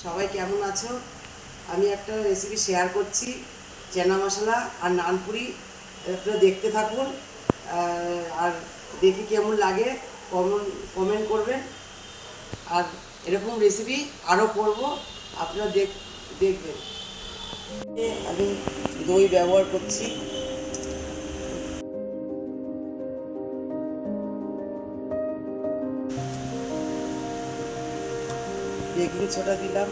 সবাই কেমন আছো? আমি একটা রেসিপি শেয়ার করছি, চানা মশলা আর নানপুরি। আপনারা দেখতে থাকুন আর দেখে কেমন লাগে কমেন্ট করবেন। আর এরকম রেসিপি আরও করব, আপনারা দেখবেন। আমি দই ব্যবহার করছি, বেকিং সোডা দিলাম,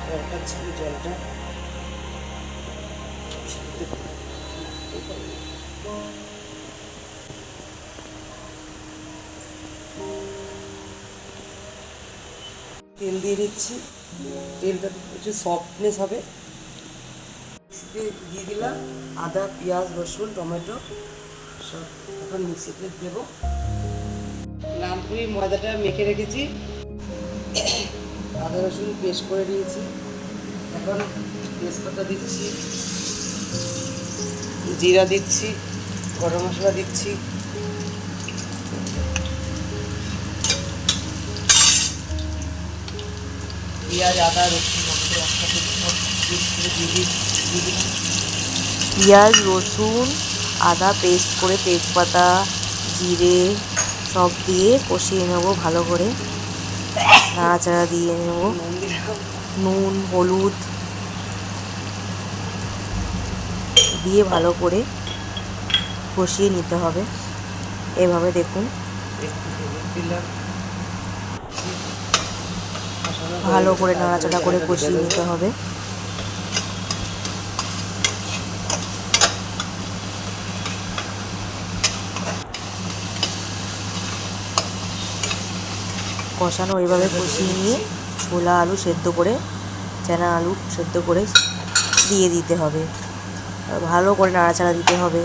দরকার ছিল জলটা। তেল দিয়ে দিচ্ছি, তেলটা একটু সফটনেস হবে। দিয়ে দিলাম আদা, পেঁয়াজ, রসুন, টমেটো সব এখন মিক্সিতে দেবো। নানপুরির ময়দাটা মেখে রেখেছি, আদা রসুন পেস্ট করে নিয়েছি। এখন তেজপাতা দিচ্ছি, জিরা দিচ্ছি, গরম মশলা দিচ্ছি, পেঁয়াজ, আদা, রসুন পেঁয়াজ, রসুন, আদা পেস্ট করে, তেজপাতা, জিরে সব দিয়ে কষিয়ে নেবো ভালো করে, নাড়াচাড়া দিয়ে নেব। নুন, হলুদ দিয়ে ভালো করে কষিয়ে নিতে হবে। এভাবে দেখুন ভালো করে নাড়াচাড়া করে কষিয়ে নিতে হবে। কষানো এইভাবে কষিয়ে নিয়ে ছোলা আলু সেদ্ধ করে, চানা আলু সেদ্ধ করে দিয়ে দিতে হবে। ভালো করে নাড়াচাড়া দিতে হবে।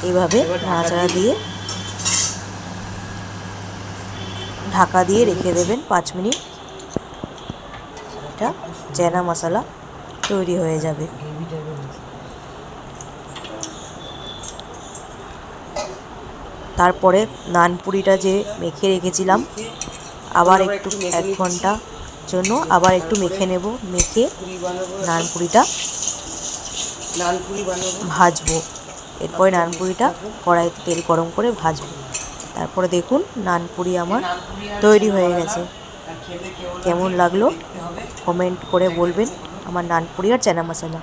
এইভাবে নাড়াচাড়া দিয়ে ঢাকা দিয়ে রেখে দেবেন 5 মিনিট। এটা চানা মশলা তৈরি হয়ে যাবে। তারপরে নানপুরিটা যে মেখে রেখেছিলাম আবার একটু 1 ঘন্টা জন্য আবার একটু মেখে নেব। মেখে নানপুরিটা ভাজবো। এরপরে নানপুরিটা কড়াইতে তেল গরম করে ভাজবো। তারপরে দেখুন নানপুরি আমার তৈরি হয়ে গেছে। কেমন লাগলো কমেন্ট করে বলবেন। আমার নানপুরি আর চানা মশলা।